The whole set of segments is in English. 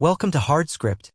Welcome to HardScript.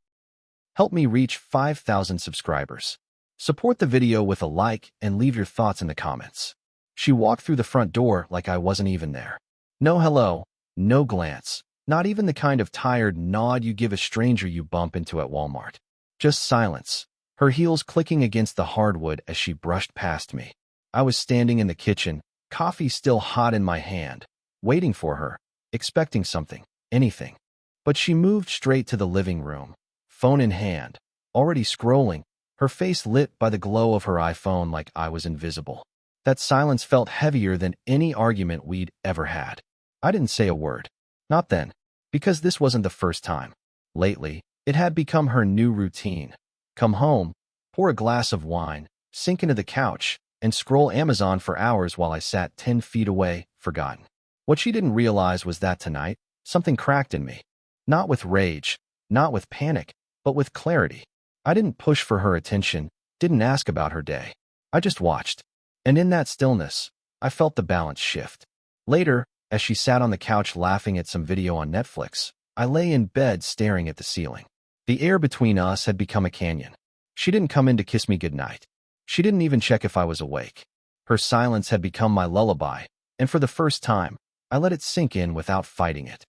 Help me reach 5,000 subscribers. Support the video with a like and leave your thoughts in the comments. She walked through the front door like I wasn't even there. No hello, no glance, not even the kind of tired nod you give a stranger you bump into at Walmart. Just silence, her heels clicking against the hardwood as she brushed past me. I was standing in the kitchen, coffee still hot in my hand, waiting for her, expecting something, anything. But she moved straight to the living room, phone in hand, already scrolling, her face lit by the glow of her iPhone like I was invisible. That silence felt heavier than any argument we'd ever had. I didn't say a word. Not then, because this wasn't the first time. Lately, it had become her new routine. Come home, pour a glass of wine, sink into the couch, and scroll Amazon for hours while I sat 10 feet away, forgotten. What she didn't realize was that tonight, something cracked in me. Not with rage, not with panic, but with clarity. I didn't push for her attention, didn't ask about her day. I just watched. And in that stillness, I felt the balance shift. Later, as she sat on the couch laughing at some video on Netflix, I lay in bed staring at the ceiling. The air between us had become a canyon. She didn't come in to kiss me goodnight. She didn't even check if I was awake. Her silence had become my lullaby, and for the first time, I let it sink in without fighting it.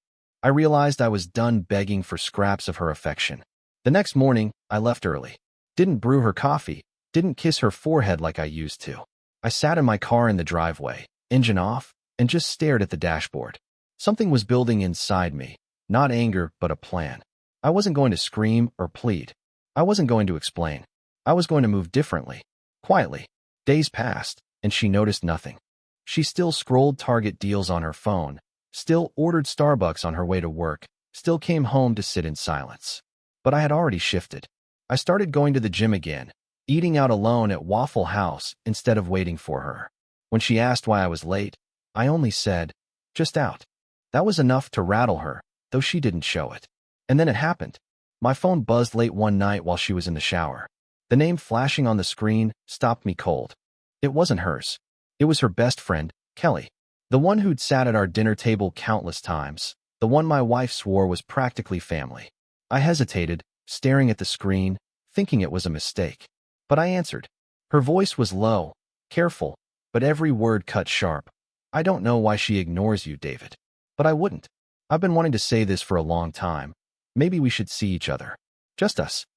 I realized I was done begging for scraps of her affection. The next morning, I left early. Didn't brew her coffee, didn't kiss her forehead like I used to. I sat in my car in the driveway, engine off, and just stared at the dashboard. Something was building inside me, not anger, but a plan. I wasn't going to scream or plead. I wasn't going to explain. I was going to move differently, quietly. Days passed, and she noticed nothing. She still scrolled Target deals on her phone, still ordered Starbucks on her way to work, still came home to sit in silence. But I had already shifted. I started going to the gym again, eating out alone at Waffle House instead of waiting for her. When she asked why I was late, I only said, just out. That was enough to rattle her, though she didn't show it. And then it happened. My phone buzzed late one night while she was in the shower. The name flashing on the screen stopped me cold. It wasn't hers. It was her best friend, Kelly. The one who'd sat at our dinner table countless times, the one my wife swore was practically family. I hesitated, staring at the screen, thinking it was a mistake. But I answered. Her voice was low, careful, but every word cut sharp. I don't know why she ignores you, David. But I wouldn't. I've been wanting to say this for a long time. Maybe we should see each other. Just us.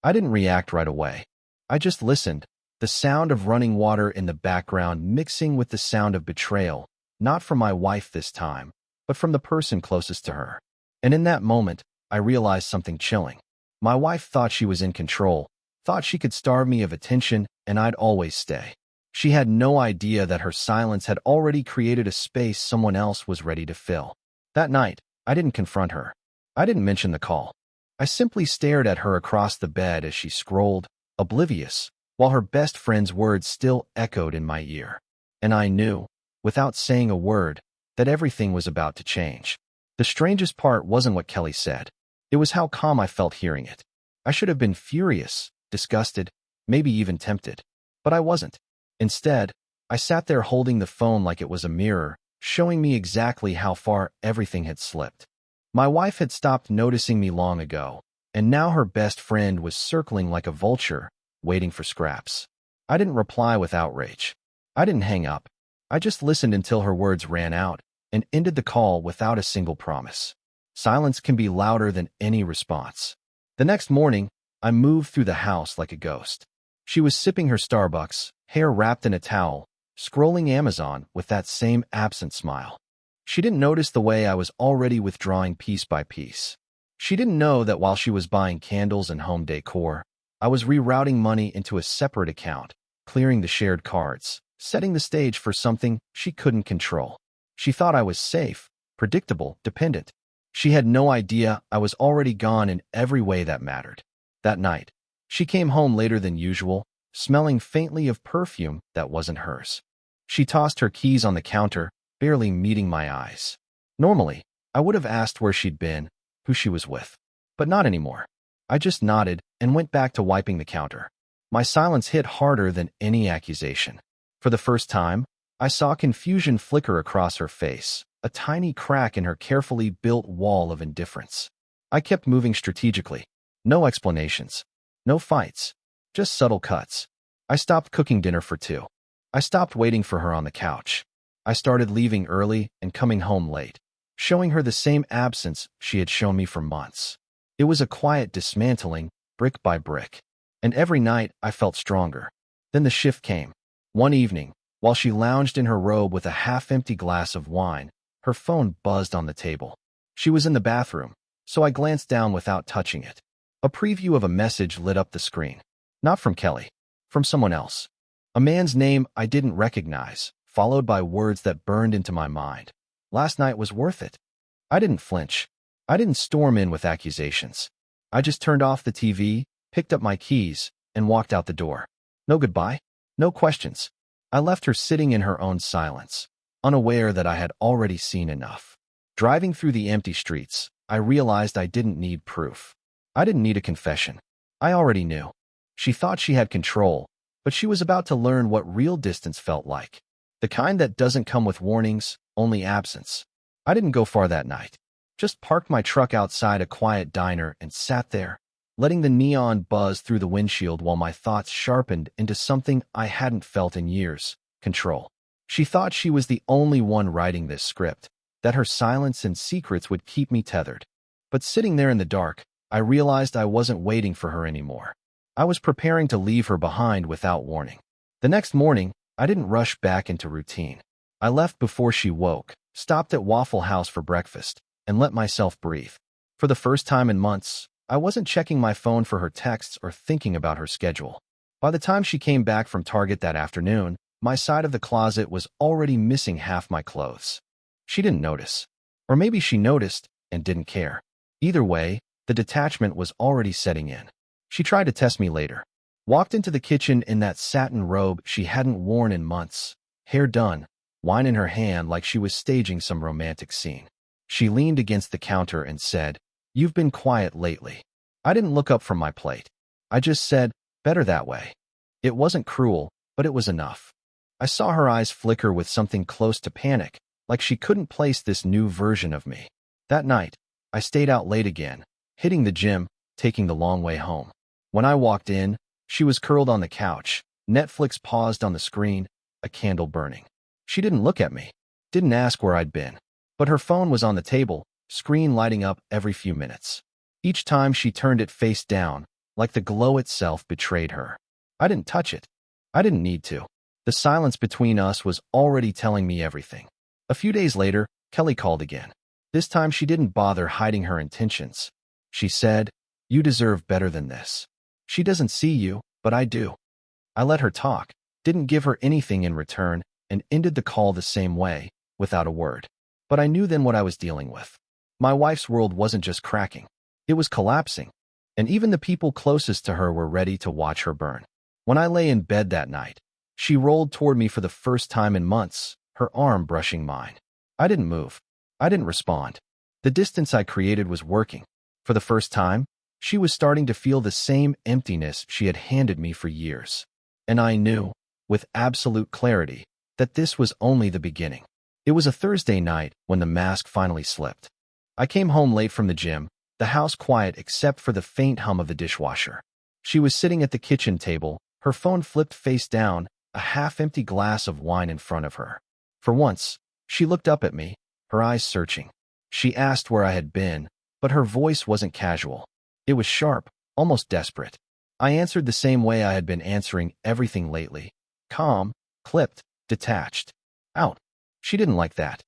I didn't react right away. I just listened, the sound of running water in the background mixing with the sound of betrayal. Not from my wife this time, but from the person closest to her. And in that moment, I realized something chilling. My wife thought she was in control, thought she could starve me of attention, and I'd always stay. She had no idea that her silence had already created a space someone else was ready to fill. That night, I didn't confront her. I didn't mention the call. I simply stared at her across the bed as she scrolled, oblivious, while her best friend's words still echoed in my ear. And I knew, without saying a word, that everything was about to change. The strangest part wasn't what Kelly said. It was how calm I felt hearing it. I should have been furious, disgusted, maybe even tempted. But I wasn't. Instead, I sat there holding the phone like it was a mirror, showing me exactly how far everything had slipped. My wife had stopped noticing me long ago, and now her best friend was circling like a vulture, waiting for scraps. I didn't reply with outrage. I didn't hang up. I just listened until her words ran out and ended the call without a single promise. Silence can be louder than any response. The next morning, I moved through the house like a ghost. She was sipping her Starbucks, hair wrapped in a towel, scrolling Amazon with that same absent smile. She didn't notice the way I was already withdrawing piece by piece. She didn't know that while she was buying candles and home decor, I was rerouting money into a separate account, clearing the shared cards, setting the stage for something she couldn't control. She thought I was safe, predictable, dependent. She had no idea I was already gone in every way that mattered. That night, she came home later than usual, smelling faintly of perfume that wasn't hers. She tossed her keys on the counter, barely meeting my eyes. Normally, I would have asked where she'd been, who she was with. But not anymore. I just nodded and went back to wiping the counter. My silence hit harder than any accusation. For the first time, I saw confusion flicker across her face, a tiny crack in her carefully built wall of indifference. I kept moving strategically. No explanations. No fights. Just subtle cuts. I stopped cooking dinner for two. I stopped waiting for her on the couch. I started leaving early and coming home late, showing her the same absence she had shown me for months. It was a quiet dismantling, brick by brick. And every night I felt stronger. Then the shift came. One evening, while she lounged in her robe with a half-empty glass of wine, her phone buzzed on the table. She was in the bathroom, so I glanced down without touching it. A preview of a message lit up the screen. Not from Kelly. From someone else. A man's name I didn't recognize, followed by words that burned into my mind. Last night was worth it. I didn't flinch. I didn't storm in with accusations. I just turned off the TV, picked up my keys, and walked out the door. No goodbye. No questions. I left her sitting in her own silence, unaware that I had already seen enough. Driving through the empty streets, I realized I didn't need proof. I didn't need a confession. I already knew. She thought she had control, but she was about to learn what real distance felt like. The kind that doesn't come with warnings, only absence. I didn't go far that night. Just parked my truck outside a quiet diner and sat there, letting the neon buzz through the windshield while my thoughts sharpened into something I hadn't felt in years: control. She thought she was the only one writing this script, that her silence and secrets would keep me tethered. But sitting there in the dark, I realized I wasn't waiting for her anymore. I was preparing to leave her behind without warning. The next morning, I didn't rush back into routine. I left before she woke, stopped at Waffle House for breakfast, and let myself breathe. For the first time in months, I wasn't checking my phone for her texts or thinking about her schedule. By the time she came back from Target that afternoon, my side of the closet was already missing half my clothes. She didn't notice. Or maybe she noticed and didn't care. Either way, the detachment was already setting in. She tried to test me later. Walked into the kitchen in that satin robe she hadn't worn in months, hair done, wine in her hand like she was staging some romantic scene. She leaned against the counter and said, "You've been quiet lately." I didn't look up from my plate. I just said, "Better that way." It wasn't cruel, but it was enough. I saw her eyes flicker with something close to panic, like she couldn't place this new version of me. That night, I stayed out late again, hitting the gym, taking the long way home. When I walked in, she was curled on the couch, Netflix paused on the screen, a candle burning. She didn't look at me, didn't ask where I'd been, but her phone was on the table, screen lighting up every few minutes. Each time she turned it face down, like the glow itself betrayed her. I didn't touch it. I didn't need to. The silence between us was already telling me everything. A few days later, Kelly called again. This time she didn't bother hiding her intentions. She said, "You deserve better than this." She doesn't see you, but I do. I let her talk, didn't give her anything in return, and ended the call the same way, without a word. But I knew then what I was dealing with. My wife's world wasn't just cracking. It was collapsing. And even the people closest to her were ready to watch her burn. When I lay in bed that night, she rolled toward me for the first time in months, her arm brushing mine. I didn't move. I didn't respond. The distance I created was working. For the first time, she was starting to feel the same emptiness she had handed me for years. And I knew, with absolute clarity, that this was only the beginning. It was a Thursday night when the mask finally slipped. I came home late from the gym, the house quiet except for the faint hum of the dishwasher. She was sitting at the kitchen table, her phone flipped face down, a half-empty glass of wine in front of her. For once, she looked up at me, her eyes searching. She asked where I had been, but her voice wasn't casual. It was sharp, almost desperate. I answered the same way I had been answering everything lately. Calm, clipped, detached. Out. She didn't like that.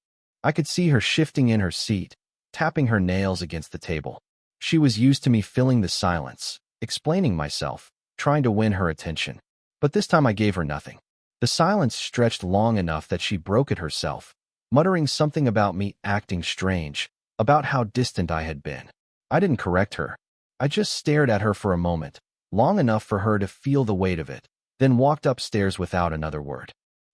I could see her shifting in her seat, tapping her nails against the table. She was used to me filling the silence, explaining myself, trying to win her attention. But this time I gave her nothing. The silence stretched long enough that she broke it herself, muttering something about me acting strange, about how distant I had been. I didn't correct her. I just stared at her for a moment, long enough for her to feel the weight of it, then walked upstairs without another word.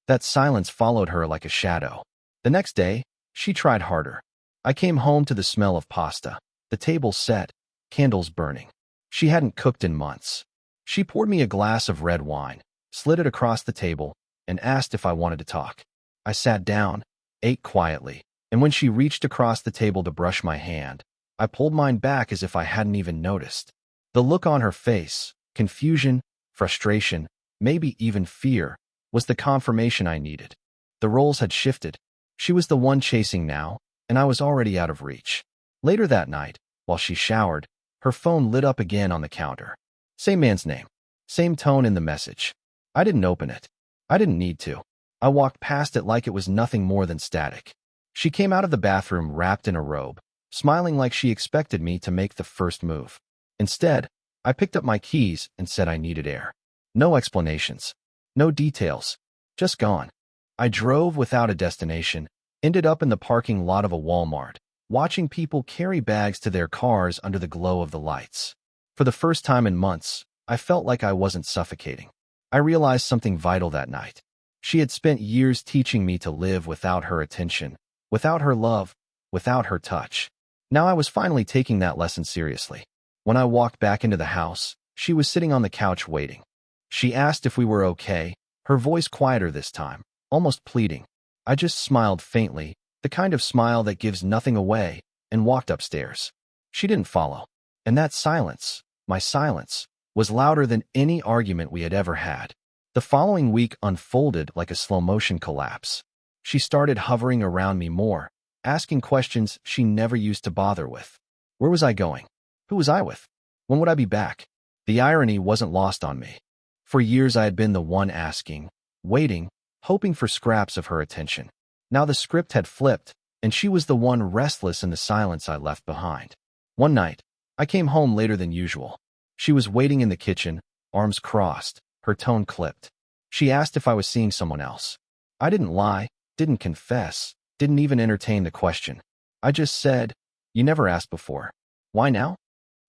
That silence followed her like a shadow. The next day, she tried harder. I came home to the smell of pasta, the table set, candles burning. She hadn't cooked in months. She poured me a glass of red wine, slid it across the table, and asked if I wanted to talk. I sat down, ate quietly, and when she reached across the table to brush my hand, I pulled mine back as if I hadn't even noticed. The look on her face, confusion, frustration, maybe even fear, was the confirmation I needed. The roles had shifted. She was the one chasing now, and I was already out of reach. Later that night, while she showered, her phone lit up again on the counter. Same man's name. Same tone in the message. I didn't open it. I didn't need to. I walked past it like it was nothing more than static. She came out of the bathroom wrapped in a robe, smiling like she expected me to make the first move. Instead, I picked up my keys and said I needed air. No explanations. No details. Just gone. I drove without a destination, ended up in the parking lot of a Walmart, watching people carry bags to their cars under the glow of the lights. For the first time in months, I felt like I wasn't suffocating. I realized something vital that night. She had spent years teaching me to live without her attention, without her love, without her touch. Now I was finally taking that lesson seriously. When I walked back into the house, she was sitting on the couch waiting. She asked if we were okay, her voice quieter this time, almost pleading. I just smiled faintly, the kind of smile that gives nothing away, and walked upstairs. She didn't follow. And that silence, my silence, was louder than any argument we had ever had. The following week unfolded like a slow-motion collapse. She started hovering around me more, asking questions she never used to bother with. Where was I going? Who was I with? When would I be back? The irony wasn't lost on me. For years I had been the one asking, waiting, hoping for scraps of her attention. Now the script had flipped, and she was the one restless in the silence I left behind. One night, I came home later than usual. She was waiting in the kitchen, arms crossed, her tone clipped. She asked if I was seeing someone else. I didn't lie, didn't confess, didn't even entertain the question. I just said, "You never asked before. Why now?"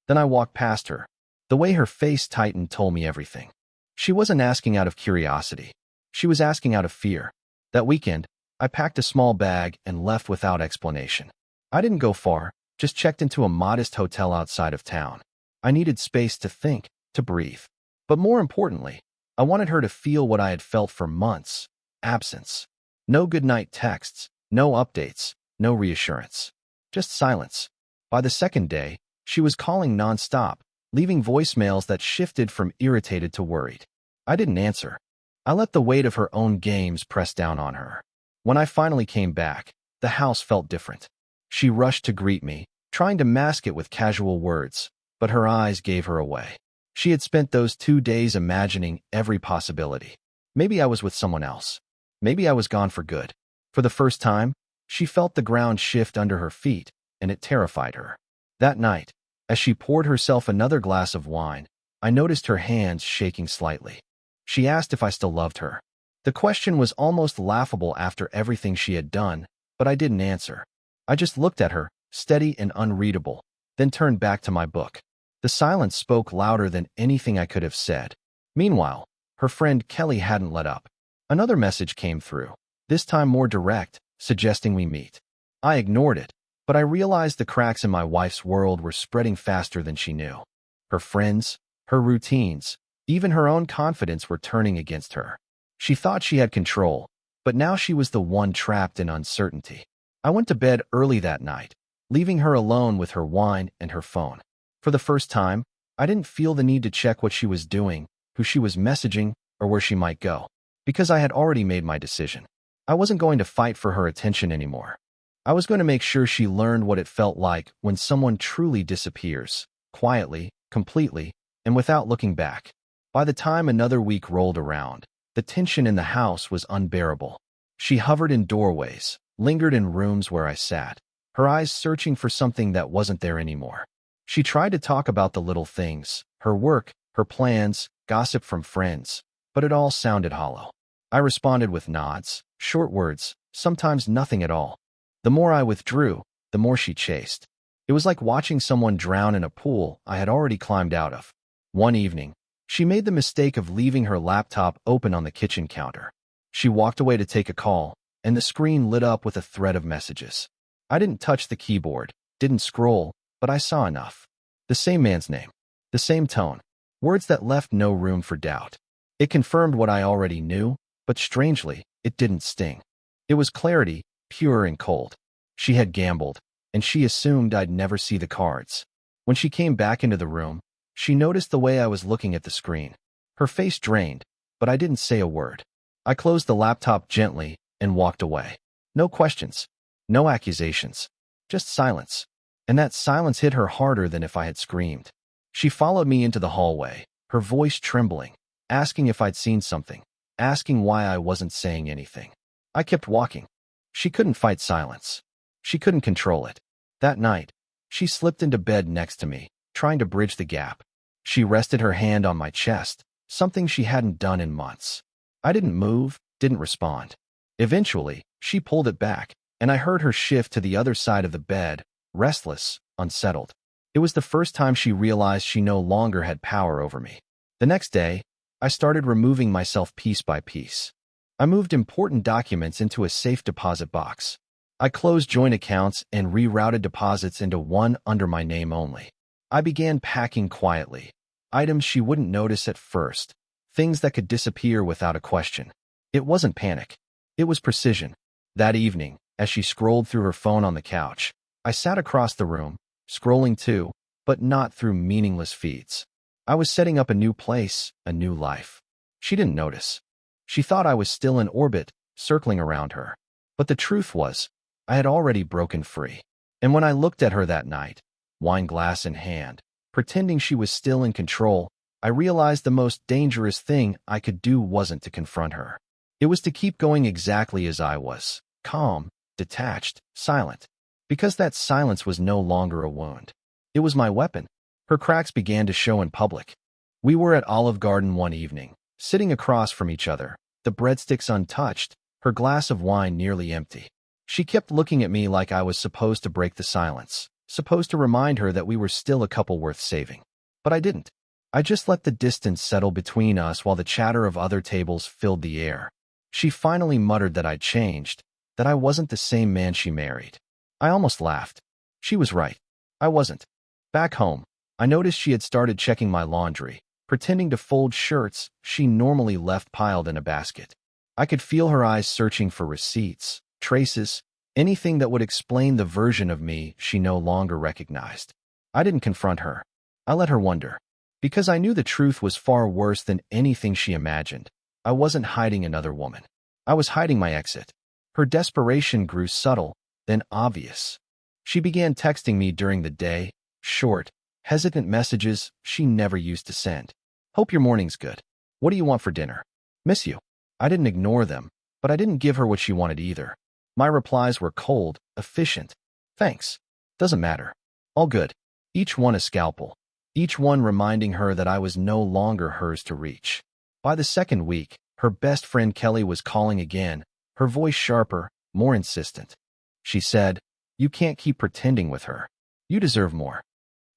Then I walked past her. The way her face tightened told me everything. She wasn't asking out of curiosity. She was asking out of fear. That weekend, I packed a small bag and left without explanation. I didn't go far, just checked into a modest hotel outside of town. I needed space to think, to breathe. But more importantly, I wanted her to feel what I had felt for months: absence. No goodnight texts, no updates, no reassurance. Just silence. By the second day, she was calling nonstop, leaving voicemails that shifted from irritated to worried. I didn't answer. I let the weight of her own games press down on her. When I finally came back, the house felt different. She rushed to greet me, trying to mask it with casual words, but her eyes gave her away. She had spent those 2 days imagining every possibility. Maybe I was with someone else. Maybe I was gone for good. For the first time, she felt the ground shift under her feet, and it terrified her. That night, as she poured herself another glass of wine, I noticed her hands shaking slightly. She asked if I still loved her. The question was almost laughable after everything she had done, but I didn't answer. I just looked at her, steady and unreadable, then turned back to my book. The silence spoke louder than anything I could have said. Meanwhile, her friend Kelly hadn't let up. Another message came through, this time more direct, suggesting we meet. I ignored it, but I realized the cracks in my wife's world were spreading faster than she knew. Her friends, her routines, even her own confidence were turning against her. She thought she had control, but now she was the one trapped in uncertainty. I went to bed early that night, leaving her alone with her wine and her phone. For the first time, I didn't feel the need to check what she was doing, who she was messaging, or where she might go, because I had already made my decision. I wasn't going to fight for her attention anymore. I was going to make sure she learned what it felt like when someone truly disappears, quietly, completely, and without looking back. By the time another week rolled around, the tension in the house was unbearable. She hovered in doorways, lingered in rooms where I sat, her eyes searching for something that wasn't there anymore. She tried to talk about the little things, her work, her plans, gossip from friends, but it all sounded hollow. I responded with nods, short words, sometimes nothing at all. The more I withdrew, the more she chased. It was like watching someone drown in a pool I had already climbed out of. One evening, she made the mistake of leaving her laptop open on the kitchen counter. She walked away to take a call, and the screen lit up with a thread of messages. I didn't touch the keyboard, didn't scroll, but I saw enough. The same man's name, the same tone, words that left no room for doubt. It confirmed what I already knew, but strangely, it didn't sting. It was clarity, pure and cold. She had gambled, and she assumed I'd never see the cards. When she came back into the room, she noticed the way I was looking at the screen. Her face drained, but I didn't say a word. I closed the laptop gently and walked away. No questions, no accusations, just silence. And that silence hit her harder than if I had screamed. She followed me into the hallway, her voice trembling, asking if I'd seen something, asking why I wasn't saying anything. I kept walking. She couldn't fight silence. She couldn't control it. That night, she slipped into bed next to me, trying to bridge the gap. She rested her hand on my chest, something she hadn't done in months. I didn't move, didn't respond. Eventually, she pulled it back, and I heard her shift to the other side of the bed, restless, unsettled. It was the first time she realized she no longer had power over me. The next day, I started removing myself piece by piece. I moved important documents into a safe deposit box. I closed joint accounts and rerouted deposits into one under my name only. I began packing quietly, items she wouldn't notice at first, things that could disappear without a question. It wasn't panic. It was precision. That evening, as she scrolled through her phone on the couch, I sat across the room, scrolling too, but not through meaningless feeds. I was setting up a new place, a new life. She didn't notice. She thought I was still in orbit, circling around her. But the truth was, I had already broken free. And when I looked at her that night, wine glass in hand, pretending she was still in control, I realized the most dangerous thing I could do wasn't to confront her. It was to keep going exactly as I was, calm, detached, silent. Because that silence was no longer a wound. It was my weapon. Her cracks began to show in public. We were at Olive Garden one evening, sitting across from each other, the breadsticks untouched, her glass of wine nearly empty. She kept looking at me like I was supposed to break the silence, supposed to remind her that we were still a couple worth saving. But I didn't. I just let the distance settle between us while the chatter of other tables filled the air. She finally muttered that I'd changed, that I wasn't the same man she married. I almost laughed. She was right. I wasn't. Back home, I noticed she had started checking my laundry, pretending to fold shirts she normally left piled in a basket. I could feel her eyes searching for receipts, traces, anything that would explain the version of me she no longer recognized. I didn't confront her. I let her wonder. Because I knew the truth was far worse than anything she imagined. I wasn't hiding another woman. I was hiding my exit. Her desperation grew subtle, then obvious. She began texting me during the day, short, hesitant messages she never used to send. Hope your morning's good. What do you want for dinner? Miss you. I didn't ignore them, but I didn't give her what she wanted either. My replies were cold, efficient. Thanks. Doesn't matter. All good. Each one a scalpel. Each one reminding her that I was no longer hers to reach. By the second week, her best friend Kelly was calling again, her voice sharper, more insistent. She said, "You can't keep pretending with her. You deserve more."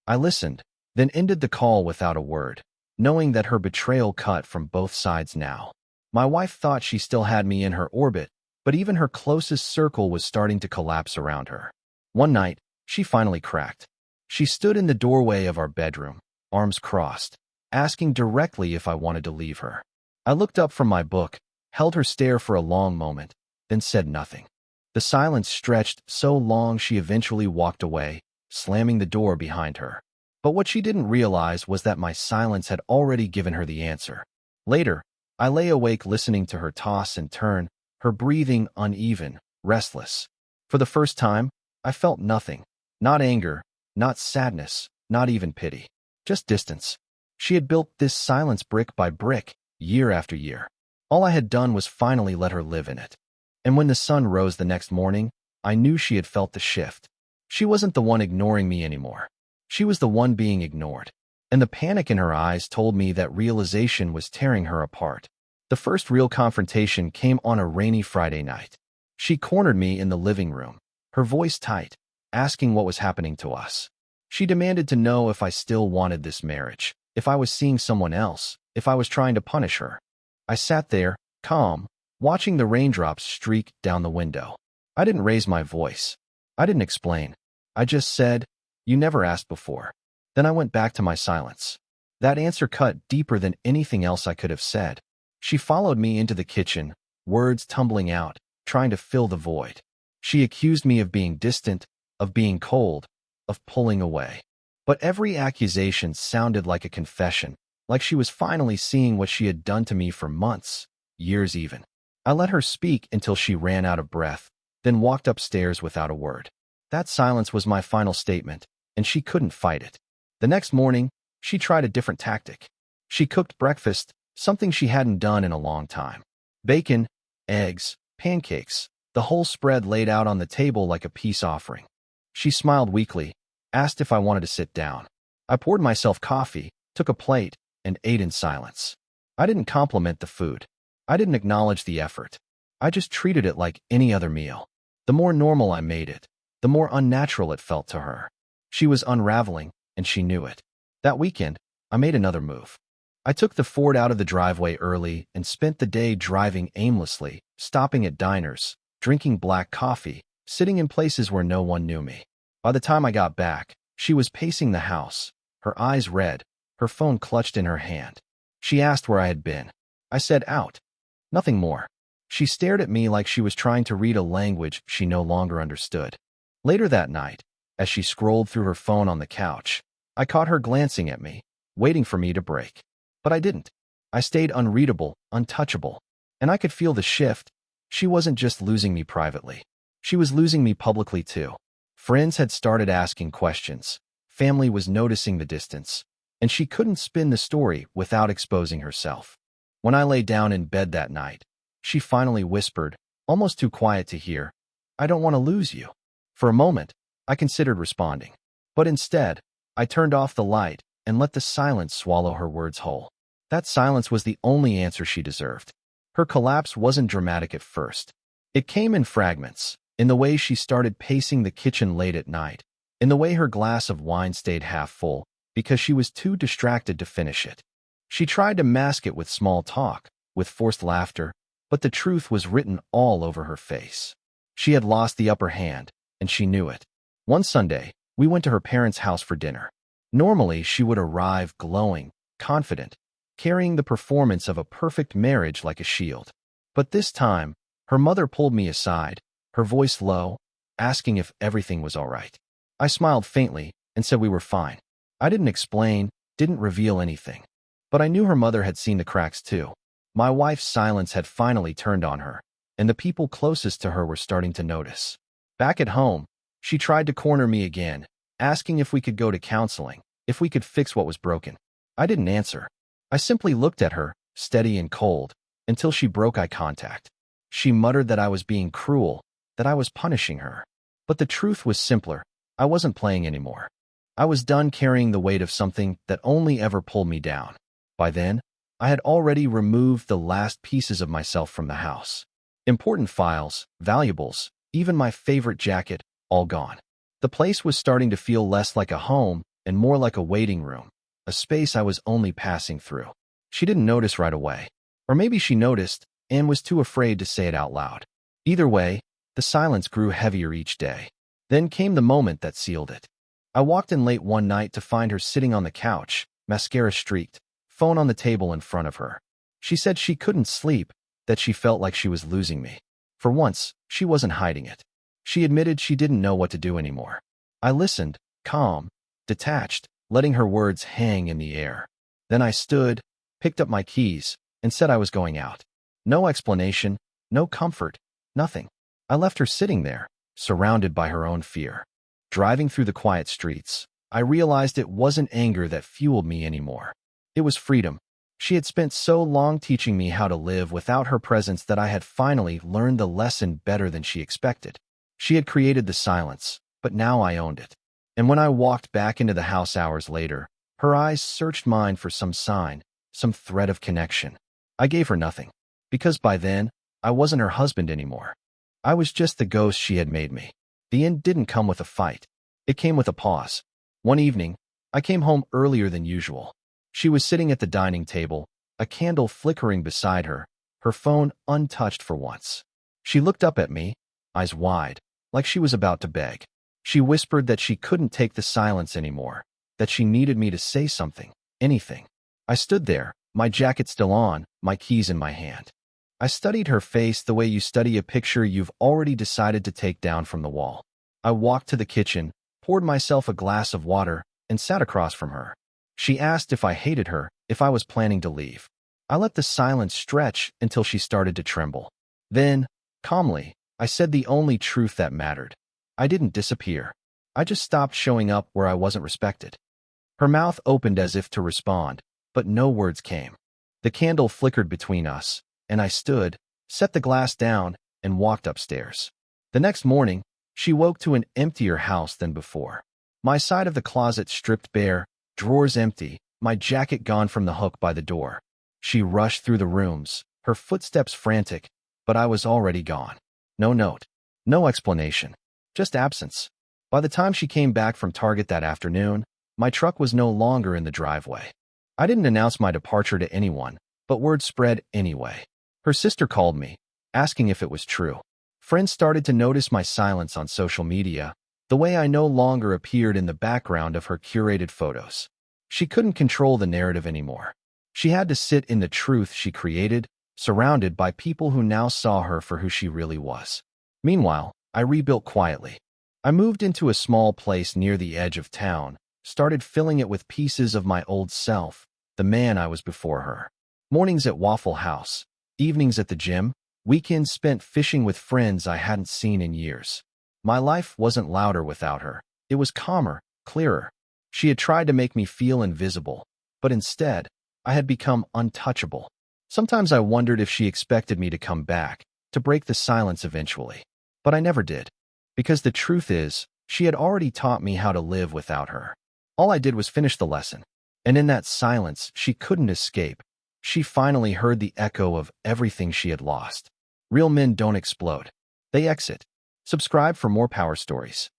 I listened, then ended the call without a word, knowing that her betrayal cut from both sides now. My wife thought she still had me in her orbit, but even her closest circle was starting to collapse around her. One night, she finally cracked. She stood in the doorway of our bedroom, arms crossed, asking directly if I wanted to leave her. I looked up from my book, held her stare for a long moment, then said nothing. The silence stretched so long she eventually walked away, slamming the door behind her. But what she didn't realize was that my silence had already given her the answer. Later, I lay awake listening to her toss and turn, her breathing uneven, restless. For the first time, I felt nothing. Not anger, not sadness, not even pity. Just distance. She had built this silence brick by brick, year after year. All I had done was finally let her live in it. And when the sun rose the next morning, I knew she had felt the shift. She wasn't the one ignoring me anymore. She was the one being ignored. And the panic in her eyes told me that realization was tearing her apart. The first real confrontation came on a rainy Friday night. She cornered me in the living room, her voice tight, asking what was happening to us. She demanded to know if I still wanted this marriage, if I was seeing someone else, if I was trying to punish her. I sat there, calm, watching the raindrops streak down the window. I didn't raise my voice. I didn't explain. I just said, "You never asked before." Then I went back to my silence. That answer cut deeper than anything else I could have said. She followed me into the kitchen, words tumbling out, trying to fill the void. She accused me of being distant, of being cold, of pulling away. But every accusation sounded like a confession, like she was finally seeing what she had done to me for months, years even. I let her speak until she ran out of breath, then walked upstairs without a word. That silence was my final statement, and she couldn't fight it. The next morning, she tried a different tactic. She cooked breakfast, something she hadn't done in a long time. Bacon, eggs, pancakes, the whole spread laid out on the table like a peace offering. She smiled weakly, asked if I wanted to sit down. I poured myself coffee, took a plate, and ate in silence. I didn't compliment the food. I didn't acknowledge the effort. I just treated it like any other meal. The more normal I made it, the more unnatural it felt to her. She was unraveling, and she knew it. That weekend, I made another move. I took the Ford out of the driveway early and spent the day driving aimlessly, stopping at diners, drinking black coffee, sitting in places where no one knew me. By the time I got back, she was pacing the house, her eyes red, her phone clutched in her hand. She asked where I had been. I said out. Nothing more. She stared at me like she was trying to read a language she no longer understood. Later that night, as she scrolled through her phone on the couch, I caught her glancing at me, waiting for me to break. But I didn't. I stayed unreadable, untouchable. And I could feel the shift. She wasn't just losing me privately. She was losing me publicly too. Friends had started asking questions. Family was noticing the distance. And she couldn't spin the story without exposing herself. When I lay down in bed that night, she finally whispered, almost too quiet to hear, "I don't want to lose you." For a moment, I considered responding. But instead, I turned off the light and let the silence swallow her words whole. That silence was the only answer she deserved. Her collapse wasn't dramatic at first. It came in fragments, in the way she started pacing the kitchen late at night, in the way her glass of wine stayed half full, because she was too distracted to finish it. She tried to mask it with small talk, with forced laughter, but the truth was written all over her face. She had lost the upper hand, and she knew it. One Sunday, we went to her parents' house for dinner. Normally, she would arrive glowing, confident, carrying the performance of a perfect marriage like a shield. But this time, her mother pulled me aside, her voice low, asking if everything was all right. I smiled faintly and said we were fine. I didn't explain, didn't reveal anything. But I knew her mother had seen the cracks too. My wife's silence had finally turned on her, and the people closest to her were starting to notice. Back at home, she tried to corner me again, asking if we could go to counseling, if we could fix what was broken. I didn't answer. I simply looked at her, steady and cold, until she broke eye contact. She muttered that I was being cruel, that I was punishing her. But the truth was simpler. I wasn't playing anymore. I was done carrying the weight of something that only ever pulled me down. By then, I had already removed the last pieces of myself from the house. Important files, valuables, even my favorite jacket, all gone. The place was starting to feel less like a home and more like a waiting room, a space I was only passing through. She didn't notice right away. Or maybe she noticed and was too afraid to say it out loud. Either way, the silence grew heavier each day. Then came the moment that sealed it. I walked in late one night to find her sitting on the couch, mascara streaked, phone on the table in front of her. She said she couldn't sleep, that she felt like she was losing me. For once, she wasn't hiding it. She admitted she didn't know what to do anymore. I listened, calm, detached, letting her words hang in the air. Then I stood, picked up my keys, and said I was going out. No explanation, no comfort, nothing. I left her sitting there, surrounded by her own fear. Driving through the quiet streets, I realized it wasn't anger that fueled me anymore. It was freedom. She had spent so long teaching me how to live without her presence that I had finally learned the lesson better than she expected. She had created the silence, but now I owned it. And when I walked back into the house hours later, her eyes searched mine for some sign, some thread of connection. I gave her nothing, because by then, I wasn't her husband anymore. I was just the ghost she had made me. The end didn't come with a fight. It came with a pause. One evening, I came home earlier than usual. She was sitting at the dining table, a candle flickering beside her, her phone untouched for once. She looked up at me, eyes wide, like she was about to beg. She whispered that she couldn't take the silence anymore, that she needed me to say something, anything. I stood there, my jacket still on, my keys in my hand. I studied her face the way you study a picture you've already decided to take down from the wall. I walked to the kitchen, poured myself a glass of water, and sat across from her. She asked if I hated her, if I was planning to leave. I let the silence stretch until she started to tremble. Then, calmly, I said the only truth that mattered. I didn't disappear. I just stopped showing up where I wasn't respected. Her mouth opened as if to respond, but no words came. The candle flickered between us, and I stood, set the glass down, and walked upstairs. The next morning, she woke to an emptier house than before. My side of the closet stripped bare, drawers empty, my jacket gone from the hook by the door. She rushed through the rooms, her footsteps frantic, but I was already gone. No note, no explanation, just absence. By the time she came back from Target that afternoon, my truck was no longer in the driveway. I didn't announce my departure to anyone, but word spread anyway. Her sister called me, asking if it was true. Friends started to notice my silence on social media, the way I no longer appeared in the background of her curated photos. She couldn't control the narrative anymore. She had to sit in the truth she created, surrounded by people who now saw her for who she really was. Meanwhile, I rebuilt quietly. I moved into a small place near the edge of town, started filling it with pieces of my old self, the man I was before her. Mornings at Waffle House, evenings at the gym, weekends spent fishing with friends I hadn't seen in years. My life wasn't louder without her. It was calmer, clearer. She had tried to make me feel invisible, but instead, I had become untouchable. Sometimes I wondered if she expected me to come back, to break the silence eventually. But I never did. Because the truth is, she had already taught me how to live without her. All I did was finish the lesson. And in that silence, she couldn't escape. She finally heard the echo of everything she had lost. Real men don't explode. They exit. Subscribe for more power stories.